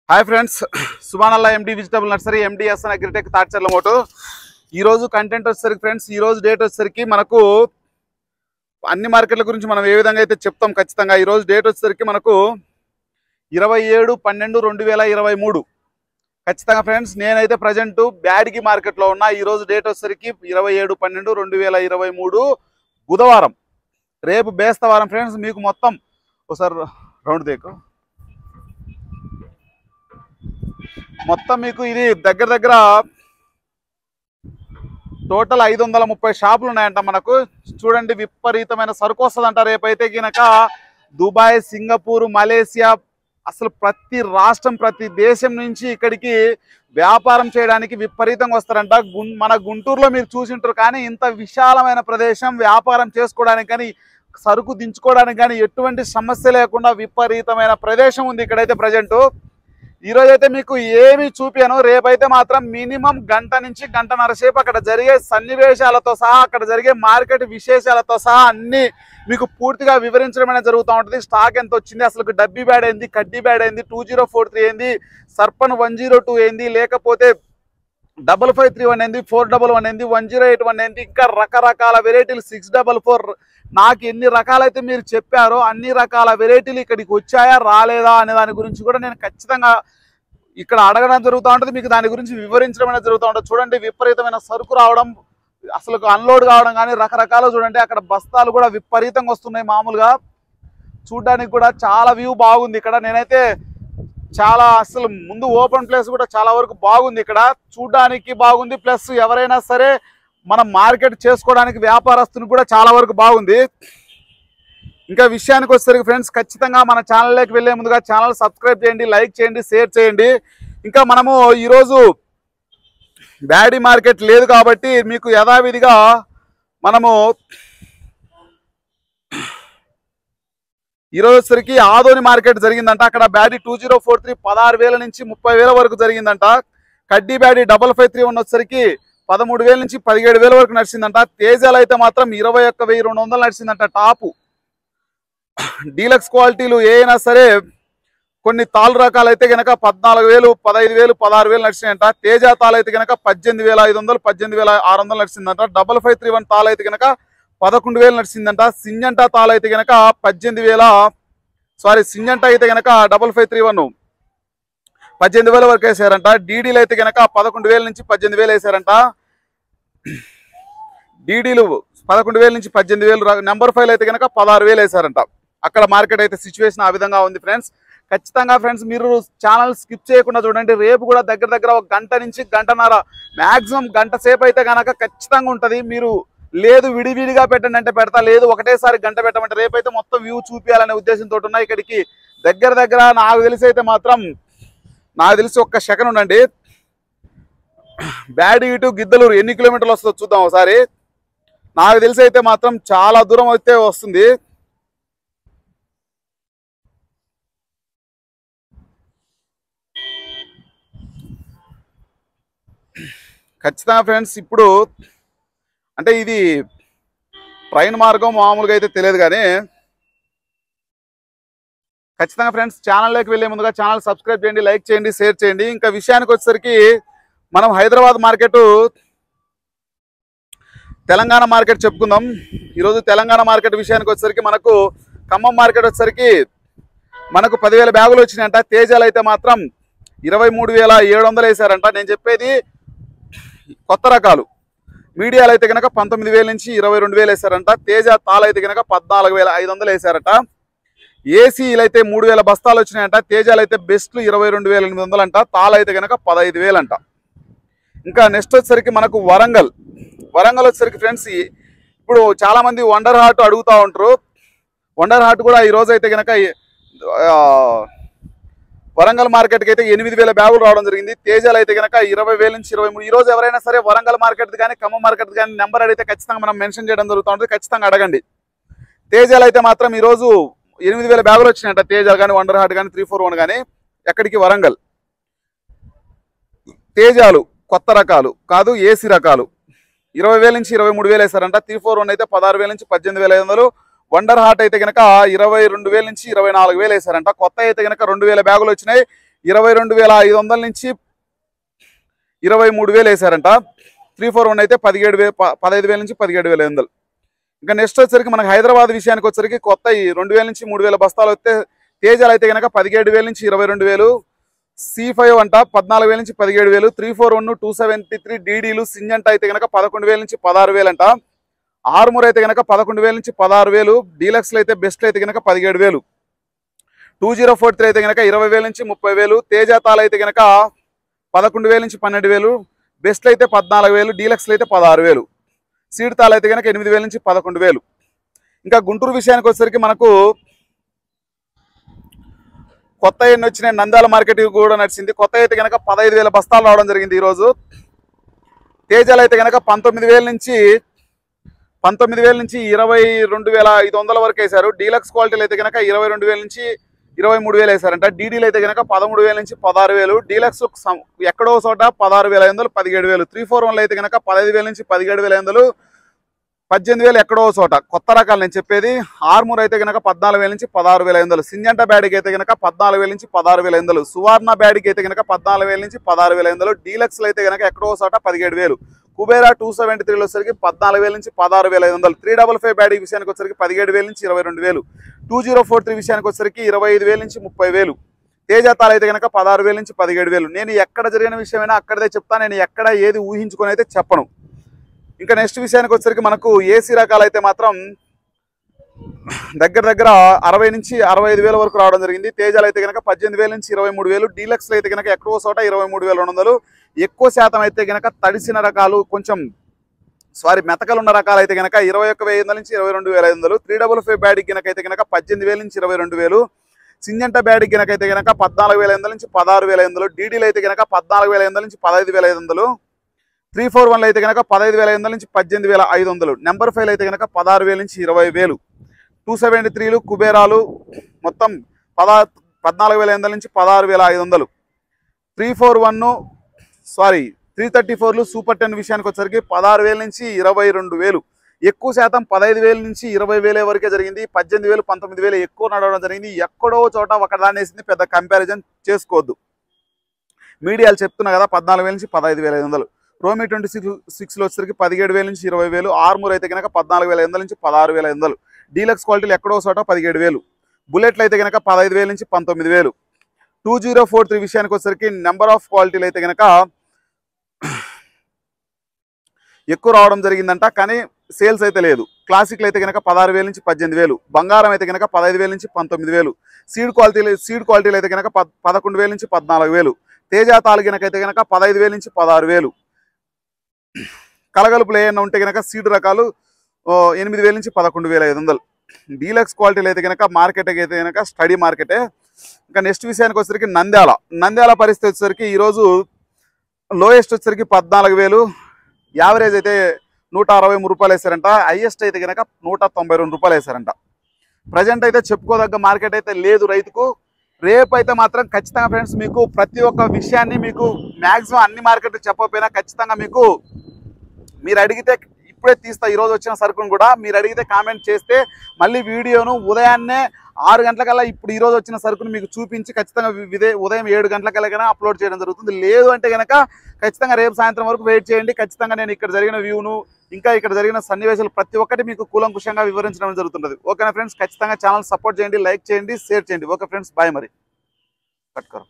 Hi friends, సుబానల్లా MD vegetable nursery MDSN Agritech Tadcharla మోటు. ఈరోజు కంటెంట్ వచ్చేసరికి ఫ్రెండ్స్, ఈరోజు డేట్ వచ్చేసరికి మనకు అన్ని మార్కెట్ల గురించి మనం ఏ విధంగా అయితే చెప్తాం ఖచ్చితంగా. ఈరోజు డేట్ వచ్చేసరికి మనకు 27/12/2023 ఖచ్చితంగా ఫ్రెండ్స్. నేనైతే ప్రజెంట్ బ్యాడ్గి మార్కెట్లో ఉన్నా. ఈరోజు డేట్ వచ్చేసరికి 27/12/2023 బుధవారం. రేపు బేస్తవారం ఫ్రెండ్స్. మీకు మొత్తం ఒకసారి రౌండ్ దేకు మొత్తం మీకు ఇది దగ్గర దగ్గర టోటల్ 530 షాపులు ఉన్నాయంట మనకు. చూడండి, విపరీతమైన సరుకు వస్తుందంట రేపైతే గినక. దుబాయ్, సింగపూర్, మలేసియా, అసలు ప్రతి రాష్ట్రం ప్రతి దేశం నుంచి ఇక్కడికి వ్యాపారం చేయడానికి విపరీతంగా వస్తారంట. మన గుంటూరులో మీరు చూసింటారు, కానీ ఇంత విశాలమైన ప్రదేశం వ్యాపారం చేసుకోవడానికి కానీ సరుకు దించుకోవడానికి కానీ ఎటువంటి సమస్య లేకుండా విపరీతమైన ప్రదేశం ఉంది ఇక్కడైతే ప్రజెంట్. ఈరోజైతే మీకు ఏమి చూపాను, రేపైతే మాత్రం మినిమం గంట నుంచి గంటన్నర సేపు అక్కడ జరిగే సన్నివేశాలతో సహా, అక్కడ జరిగే మార్కెట్ విశేషాలతో సహా అన్ని మీకు పూర్తిగా వివరించడం అనేది జరుగుతూ ఉంటుంది. స్టాక్ ఎంత వచ్చింది, అసలు డబ్బీ బ్యాడ్ అయింది, కడ్డీ బ్యాడ్ అయింది, 2043 ఏంది, సర్పన్ 102 ఏంది, లేకపోతే 5531 ఏంది, 411 ఏంది, 1081 ఏంది, ఇంకా రకరకాల వెరైటీలు 644. నాకు ఎన్ని రకాలైతే మీరు చెప్పారో అన్ని రకాల వెరైటీలు ఇక్కడికి వచ్చాయా రాలేదా అనే దాని గురించి కూడా నేను ఖచ్చితంగా ఇక్కడ అడగడం జరుగుతూ ఉంటుంది. మీకు దాని గురించి వివరించడం అనేది జరుగుతూ ఉంటుంది. చూడండి, విపరీతమైన సరుకు రావడం, అసలు అన్లోడ్ కావడం కానీ రకరకాలు. చూడండి, అక్కడ బస్తాలు కూడా విపరీతంగా వస్తున్నాయి. మామూలుగా చూడడానికి కూడా చాలా వ్యూ బాగుంది ఇక్కడ. నేనైతే చాలా అసలు ముందు ఓపెన్ ప్లేస్ కూడా చాలా వరకు బాగుంది ఇక్కడ, చూడడానికి బాగుంది. ప్లస్ ఎవరైనా సరే మనం మార్కెట్ చేసుకోవడానికి వ్యాపారస్తునికి కూడా చాలా వరకు బాగుంది. ఇంకా విషయానికి వచ్చేసరికి ఫ్రెండ్స్, ఖచ్చితంగా మన ఛానల్లోకి వెళ్ళే ముందుగా ఛానల్ సబ్స్క్రైబ్ చేయండి, లైక్ చేయండి, షేర్ చేయండి. ఇంకా మనము ఈరోజు బ్యాడీ మార్కెట్ లేదు కాబట్టి మీకు యథావిధిగా మనము ఈరోజు వచ్చేసరికి ఆదోని మార్కెట్ జరిగిందంట. అక్కడ బ్యాడీ 2043 16,000 నుంచి 30,000 వరకు జరిగిందంట. కడ్డీ బ్యాడీ 5531 వచ్చేసరికి 13,000 నుంచి 17,000 వరకు నడిచిందంట. తేజాలు అయితే మాత్రం 21,200 నడిచిందంట. టాపు డీలక్స్ క్వాలిటీలు ఏ అయినా సరే కొన్ని తాళ్ళు రకాలు అయితే కనుక 14,000, 15,000, 16,000 నడిచినాయంట. తేజ తాళ్ళు అయితే కనుక 18,500, 18,600 నడిచిందంట. 5531 తాళ్ళు అయితే కనుక 11,000 నడిచిందంట. సింజంటా తాళ్ళు అయితే కనుక 18,000 సింజంటా అయితే కనుక 5531 18,000 వరకు వేసారంట. డీడీలు అయితే కనుక 11,000 నుంచి 18,000 వేసారంట. డీడీలు 11,000 నుంచి 18,000. నెంబర్ 5 అయితే కనుక 16,000 వేసారంట. అక్కడ మార్కెట్ అయితే సిచ్యువేషన్ ఆ విధంగా ఉంది ఫ్రెండ్స్. ఖచ్చితంగా ఫ్రెండ్స్, మీరు ఛానల్ స్కిప్ చేయకుండా చూడండి. రేపు కూడా దగ్గర దగ్గర ఒక గంట నుంచి గంటన్నర, మ్యాక్సిమం గంట సేపు అయితే కనుక ఖచ్చితంగా ఉంటుంది. మీరు లేదు విడివిడిగా పెట్టండి అంటే పెడతా, లేదు ఒకటేసారి గంట పెట్టమంటే రేపైతే మొత్తం వ్యూ చూపించాలనే ఉద్దేశంతో ఉన్నా. ఇక్కడికి దగ్గర దగ్గర నాకు తెలిసి అయితే మాత్రం ఒక్క సెకండ్ ఉండండి. బ్యాడీ టు గిద్దలూరు ఎన్ని కిలోమీటర్లు వస్తుందో చూద్దాం ఒకసారి. నాకు తెలిసి అయితే మాత్రం చాలా దూరం అయితే వస్తుంది. ఖచ్చితంగా ఫ్రెండ్స్, ఇప్పుడు అంటే ఇది ట్రైన్ మార్గం మామూలుగా అయితే తెలియదు, కానీ ఖచ్చితంగా ఫ్రెండ్స్ ఛానల్లోకి వెళ్ళే ముందుగా ఛానల్ సబ్స్క్రైబ్ చేయండి, లైక్ చేయండి, షేర్ చేయండి. ఇంకా విషయానికి వచ్చేసరికి మనం హైదరాబాద్ మార్కెట్, తెలంగాణ మార్కెట్ చెప్పుకుందాం. ఈరోజు తెలంగాణ మార్కెట్ విషయానికి వచ్చేసరికి మనకు ఖమ్మం మార్కెట్ వచ్చేసరికి మనకు 10,000 బ్యాగులు వచ్చినాయంట. తేజాలు అయితే మాత్రం 23,700 వేసారంట. నేను చెప్పేది కొత్త రకాలు. మీడియాలు అయితే కనుక 19,000 నుంచి 22,000 వేసారంట. తేజ తాళ అయితే కనుక 14,500 వేసారట. ఏసీలు అయితే 3,000 బస్తాలు వచ్చినాయంట. తేజాలు అయితే బెస్ట్లు 22,800 అంట. తాళ అయితే కనుక 15,000 అంట. ఇంకా నెక్స్ట్ వచ్చేసరికి మనకు వరంగల్ వచ్చేసరికి ఫ్రెండ్స్, ఇప్పుడు చాలా మంది వండర్ హార్ట్ అడుగుతూ ఉంటారు. వండర్ హార్ట్ కూడా ఈరోజు అయితే కనుక వరంగల్ మార్కెట్కి అయితే 8,000 బ్యాగులు రావడం జరిగింది. తేజాలు అయితే కనుక 20,000 నుంచి 23. ఈరోజు ఎవరైనా సరే వరంగల్ మార్కెట్ కానీ ఖమ్మం మార్కెట్ కానీ నెంబర్ అడిగితే ఖచ్చితంగా మనం మెన్షన్ చేయడం జరుగుతూ ఉంటుంది. ఖచ్చితంగా అడగండి. తేజాలు అయితే మాత్రం ఈరోజు 8,000 బ్యాగులు వచ్చినాయంట. తేజాలు కానీ వండర్ హార్ట్ కానీ 341 కానీ. ఎక్కడికి? వరంగల్. తేజాలు కొత్త రకాలు కాదు, ఏసీ రకాలు 20,000 నుంచి 23,000 వేసారంట. 341 అయితే 16,000 నుంచి 18,500. వండర్ హార్ట్ అయితే కనుక 22,000 నుంచి 24,000 వేసారంట. కొత్త అయితే కనుక 2,000 బ్యాగులు వచ్చినాయి. 22,500 నుంచి 23,000 వేసారంట. 341 అయితే 15,000 నుంచి 17,500. ఇంకా నెక్స్ట్ వచ్చరికి మనకు హైదరాబాద్ విషయానికి వచ్చరికి కొత్త 2,000 నుంచి 3,000 బస్తాలు వస్తే తేజాలు అయితే కనుక 17,000 నుంచి 22,000, C5 అంట 14,000 నుంచి 17,000, 341 273 డీడీలు సింజంట అయితే కనుక 11,000 నుంచి 16,000 అంట. ఆర్మూర్ అయితే కనుక 11,000 నుంచి 16,000, డీలక్స్లు అయితే బెస్ట్లు అయితే కనుక 17,000, 2043 అయితే కనుక 20,000 నుంచి 30,000, తేజాతాలు అయితే కనుక 11,000 నుంచి 12,000, బెస్ట్లు అయితే 14,000, డీలక్స్లు అయితే 16,000, సీడ్ తాలు అయితే కనుక 8,000 నుంచి 11,000. ఇంకా గుంటూరు విషయానికి వచ్చేసరికి మనకు కొత్త ఎన్ని వచ్చినాయి, నంద్యాల మార్కెట్ కూడా నడిచింది. కొత్త అయితే కనుక 15,000 బస్తాలు రావడం జరిగింది ఈరోజు. తేజాలు అయితే కనుక 19,000 నుంచి 22,500 వరకు వేశారు. డీలక్స్ క్వాలిటీలు అయితే కనుక 22,000 నుంచి 23,000 వేశారంట. డీడీలు అయితే కనుక 13,000 నుంచి 16,000, డీలక్స్ ఎక్కడో చోట 16,500, 17,000, 341 అయితే కనుక 15,000 నుంచి 17,500, 18,000 ఎక్కడో చోట. కొత్త రకాలు నేను చెప్పేది. ఆర్మూర్ అయితే కనుక 14,000 నుంచి 16,500, సింజంట బ్యాడ్కి అయితే కనుక 14,000 నుంచి 16,500, సువర్ణ బ్యాడ్కి అయితే కనుక 14,000 నుంచి 16,500, డీలక్స్లు అయితే కనుక ఎక్కడో చోట 17,000, కుబేరా 273 వచ్చరికి 14,000 నుంచి 16,500, 355 బ్యాడీ విషయానికి వచ్చరికి 17,000 నుంచి 22,000, 2043 విషయానికి వచ్చరికి 25,000 నుంచి 30,000, తేజాతాలు అయితే కనుక 16,000 నుంచి 17,000. నేను ఎక్కడ జరిగిన విషయమైనా అక్కడదే చెప్తాను, నేను ఎక్కడ ఏది ఊహించుకొని అయితే చెప్పను. ఇంకా నెక్స్ట్ విషయానికి వచ్చరికి మనకు ఏసీ రకాలు అయితే మాత్రం దగ్గర 60 నుంచి 65,000 వరకు రావడం జరిగింది. తేజాలు అయితే కనుక 18,000 నుంచి 23,000, డీలక్స్లు అయితే కనుక ఎక్కువ చోట 23,200. ఎక్కువ శాతం అయితే కనుక తడిసిన రకాలు కొంచెం మెతకలు ఉన్న రకాలు అయితే కనుక 21,500 నుంచి 22,500, 355 బ్యాడీ గినక అయితే కనుక 18,000 నుంచి 22,000, సింజంట బ్యాడీ గినక అయితే కనుక 14,500 నుంచి 16,500, డీడీలు అయితే కనుక 14,500 నుంచి 15,500, 341 అయితే కనుక 15,500 నుంచి 18,500, నెంబర్ 5 అయితే కనుక 16,000 నుంచి 20,000, 273లు కుబేరాలు మొత్తం 14,500 నుంచి 16,500, 334లు సూపర్ 10 విషయానికి వచ్చరికి 16,000 నుంచి 22,000. ఎక్కువ శాతం 15,000 నుంచి 20,000 వరకే జరిగింది. 18,000 19,000 ఎక్కువ నడవడం జరిగింది. ఎక్కడో చోట ఒకదాన్ని వేసింది, పెద్ద కంపారిజన్ చేసుకోవద్దు. మీడియాలు చెప్తున్నా కదా 14,000 నుంచి 15,500. రోమి 26లో వచ్చరికి 17,000 నుంచి 20,000, ఆర్మూర్ అయితే కనుక 14,500 నుంచి 16,500, డీలక్స్ క్వాలిటీలు ఎక్కడో చోట 17,000, బుల్లెట్లు అయితే కనుక 15,000 నుంచి 19,000. 2043 విషయానికి వచ్చరికి నెంబర్ ఆఫ్ క్వాలిటీలు అయితే కనుక ఎక్కువ రావడం జరిగిందంట, కానీ సేల్స్ అయితే లేదు. క్లాసిక్లు అయితే కనుక 16,000 నుంచి 18,000, బంగారం అయితే కనుక 15,000 నుంచి 19,000, సీడ్ క్వాలిటీలు అయితే కనుక 11,000 నుంచి 14,000, తేజా తాలిగినకైతే కనుక 15,000 నుంచి 16,000, కలగలుపులు ఏమైనా ఉంటే కనుక సీడ్ రకాలు 8,000 నుంచి 11,500. డీలక్స్ క్వాలిటీలు అయితే కనుక మార్కెట్ అయితే కనుక స్టడీ మార్కెటే. ఇంకా నెక్స్ట్ విషయానికి వచ్చేసరికి నంద్యాల పరిస్థితి వచ్చేసరికి ఈరోజు లోయెస్ట్ వచ్చేసరికి 14,000, యావరేజ్ అయితే 163 రూపాయలు వేసారంట, హైయెస్ట్ అయితే కనుక 192 రూపాయలు వేసారంట. ప్రజెంట్ అయితే చెప్పుకోదగ్గ మార్కెట్ అయితే లేదు రైతుకు. రేపు అయితే మాత్రం ఖచ్చితంగా ఫ్రెండ్స్ మీకు ప్రతి ఒక్క విషయాన్ని మీకు మ్యాక్సిమం అన్ని మార్కెట్లు చెప్పకపోయినా ఖచ్చితంగా మీకు మీరు అడిగితే ఇప్పుడే తీస్తా. ఈరోజు వచ్చిన సరుకును కూడా మీరు అడిగితే కామెంట్ చేస్తే మళ్ళీ వీడియోను ఉదయాన్నే 6 గంటలకల్లా ఇప్పుడు ఈరోజు వచ్చిన సరుకును మీకు చూపించి ఖచ్చితంగా ఉదయం 7 గంటలకల్లా అప్లోడ్ చేయడం జరుగుతుంది. లేదు అంటే కనుక ఖచ్చితంగా రేపు సాయంత్రం వరకు వెయిట్ చేయండి. ఖచ్చితంగా నేను ఇక్కడ జరిగిన వ్యూను ఇంకా ఇక్కడ జరిగిన సన్నివేశాలు ప్రతి ఒక్కటి మీకు కూలంకుషంగా వివరించడం జరుగుతుంది. ఓకేనా ఫ్రెండ్స్, ఖచ్చితంగా ఛానల్ సపోర్ట్ చేయండి, లైక్ చేయండి, షేర్ చేయండి. Okay friends, bye. మరి కట్ కరో.